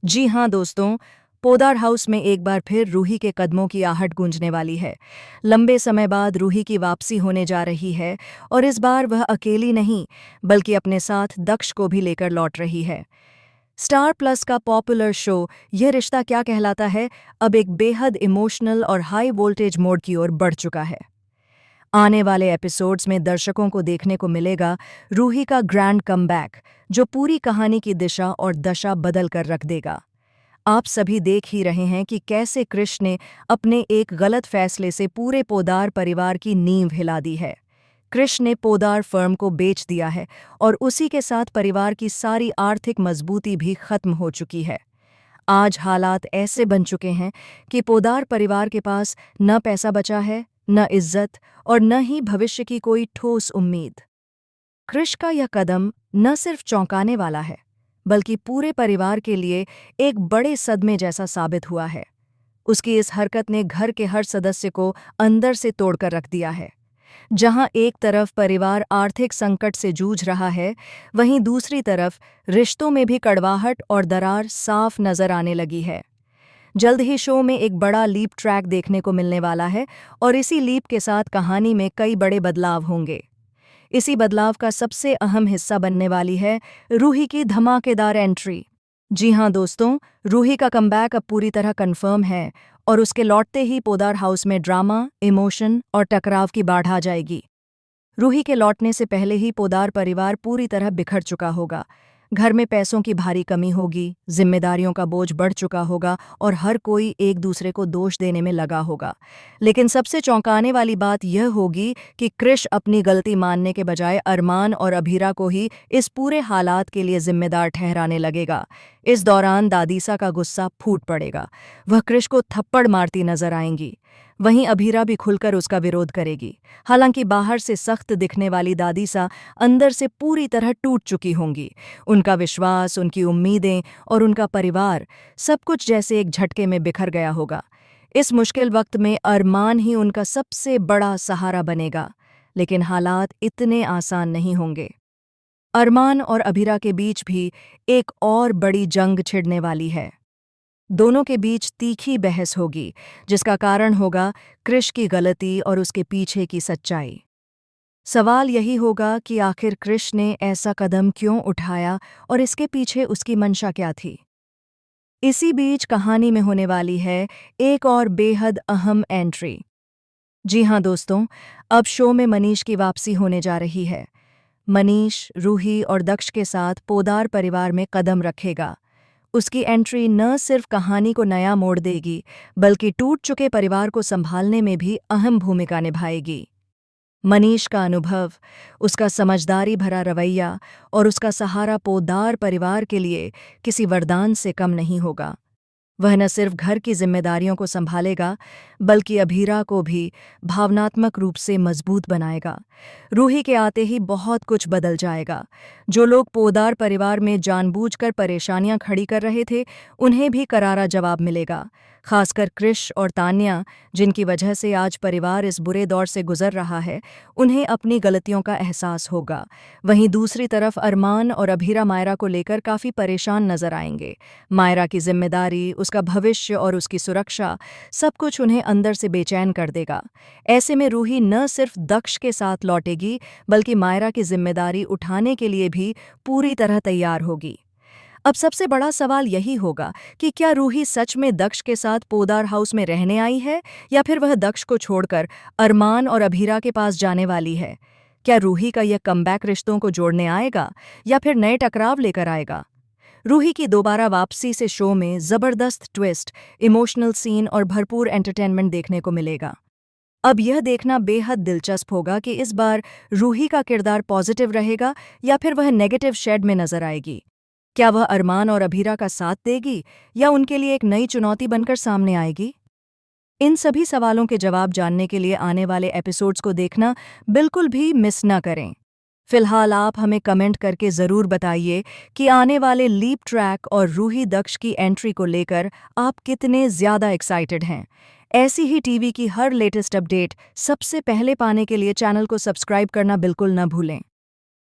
जी हाँ दोस्तों, पोदार हाउस में एक बार फिर रूही के कदमों की आहट गूंजने वाली है। लंबे समय बाद रूही की वापसी होने जा रही है और इस बार वह अकेली नहीं बल्कि अपने साथ दक्ष को भी लेकर लौट रही है। स्टार प्लस का पॉपुलर शो यह रिश्ता क्या कहलाता है अब एक बेहद इमोशनल और हाई वोल्टेज मोड की ओर बढ़ चुका है। आने वाले एपिसोड्स में दर्शकों को देखने को मिलेगा रूही का ग्रैंड कमबैक, जो पूरी कहानी की दिशा और दशा बदल कर रख देगा। आप सभी देख ही रहे हैं कि कैसे कृष ने अपने एक गलत फैसले से पूरे पोदार परिवार की नींव हिला दी है। कृष ने पोदार फर्म को बेच दिया है और उसी के साथ परिवार की सारी आर्थिक मजबूती भी खत्म हो चुकी है। आज हालात ऐसे बन चुके हैं कि पोदार परिवार के पास न पैसा बचा है, न इज्जत और न ही भविष्य की कोई ठोस उम्मीद। कृष का यह कदम न सिर्फ चौंकाने वाला है बल्कि पूरे परिवार के लिए एक बड़े सदमे जैसा साबित हुआ है। उसकी इस हरकत ने घर के हर सदस्य को अंदर से तोड़कर रख दिया है। जहां एक तरफ परिवार आर्थिक संकट से जूझ रहा है, वहीं दूसरी तरफ रिश्तों में भी कड़वाहट और दरार साफ नजर आने लगी है। जल्द ही शो में एक बड़ा लीप ट्रैक देखने को मिलने वाला है और इसी लीप के साथ कहानी में कई बड़े बदलाव होंगे। इसी बदलाव का सबसे अहम हिस्सा बनने वाली है रूही की धमाकेदार एंट्री। जी हाँ दोस्तों, रूही का कमबैक अब पूरी तरह कंफर्म है और उसके लौटते ही पोदार हाउस में ड्रामा, इमोशन और टकराव की बाढ़ आ जाएगी। रूही के लौटने से पहले ही पोदार परिवार पूरी तरह बिखर चुका होगा। घर में पैसों की भारी कमी होगी, जिम्मेदारियों का बोझ बढ़ चुका होगा और हर कोई एक दूसरे को दोष देने में लगा होगा। लेकिन सबसे चौंकाने वाली बात यह होगी कि कृष अपनी गलती मानने के बजाय अरमान और अभीरा को ही इस पूरे हालात के लिए जिम्मेदार ठहराने लगेगा। इस दौरान दादीसा का गुस्सा फूट पड़ेगा। वह कृष को थप्पड़ मारती नजर आएंगी। वहीं अभीरा भी खुलकर उसका विरोध करेगी। हालांकि बाहर से सख्त दिखने वाली दादीसा अंदर से पूरी तरह टूट चुकी होंगी। उनका विश्वास, उनकी उम्मीदें और उनका परिवार सब कुछ जैसे एक झटके में बिखर गया होगा। इस मुश्किल वक्त में अरमान ही उनका सबसे बड़ा सहारा बनेगा, लेकिन हालात इतने आसान नहीं होंगे। अरमान और अभीरा के बीच भी एक और बड़ी जंग छिड़ने वाली है। दोनों के बीच तीखी बहस होगी, जिसका कारण होगा कृष की गलती और उसके पीछे की सच्चाई। सवाल यही होगा कि आखिर कृष ने ऐसा कदम क्यों उठाया और इसके पीछे उसकी मंशा क्या थी। इसी बीच कहानी में होने वाली है एक और बेहद अहम एंट्री। जी हाँ दोस्तों, अब शो में मनीष की वापसी होने जा रही है। मनीष रूही और दक्ष के साथ पोदार परिवार में कदम रखेगा। उसकी एंट्री न सिर्फ कहानी को नया मोड़ देगी बल्कि टूट चुके परिवार को संभालने में भी अहम भूमिका निभाएगी। मनीष का अनुभव, उसका समझदारी भरा रवैया और उसका सहारा पोदार परिवार के लिए किसी वरदान से कम नहीं होगा। वह न सिर्फ घर की जिम्मेदारियों को संभालेगा बल्कि अभीरा को भी भावनात्मक रूप से मजबूत बनाएगा। रूही के आते ही बहुत कुछ बदल जाएगा। जो लोग पोदार परिवार में जानबूझकर परेशानियां खड़ी कर रहे थे, उन्हें भी करारा जवाब मिलेगा। खासकर कृष और तान्या, जिनकी वजह से आज परिवार इस बुरे दौर से गुजर रहा है, उन्हें अपनी गलतियों का एहसास होगा। वहीं दूसरी तरफ अरमान और अभीरा मायरा को लेकर काफ़ी परेशान नजर आएंगे। मायरा की जिम्मेदारी, उसका भविष्य और उसकी सुरक्षा, सब कुछ उन्हें अंदर से बेचैन कर देगा। ऐसे में रूही न सिर्फ दक्ष के साथ लौटेगी बल्कि मायरा की जिम्मेदारी उठाने के लिए भी पूरी तरह तैयार होगी। अब सबसे बड़ा सवाल यही होगा कि क्या रूही सच में दक्ष के साथ पोदार हाउस में रहने आई है या फिर वह दक्ष को छोड़कर अरमान और अभीरा के पास जाने वाली है। क्या रूही का यह कमबैक रिश्तों को जोड़ने आएगा या फिर नए टकराव लेकर आएगा। रूही की दोबारा वापसी से शो में जबरदस्त ट्विस्ट, इमोशनल सीन और भरपूर एंटरटेनमेंट देखने को मिलेगा। अब यह देखना बेहद दिलचस्प होगा कि इस बार रूही का किरदार पॉजिटिव रहेगा या फिर वह नेगेटिव शेड में नजर आएगी। क्या वह अरमान और अभीरा का साथ देगी या उनके लिए एक नई चुनौती बनकर सामने आएगी। इन सभी सवालों के जवाब जानने के लिए आने वाले एपिसोड्स को देखना बिल्कुल भी मिस न करें। फिलहाल आप हमें कमेंट करके ज़रूर बताइए कि आने वाले लीप ट्रैक और रूही दक्ष की एंट्री को लेकर आप कितने ज़्यादा एक्साइटेड हैं। ऐसी ही टीवी की हर लेटेस्ट अपडेट सबसे पहले पाने के लिए चैनल को सब्सक्राइब करना बिल्कुल न भूलें।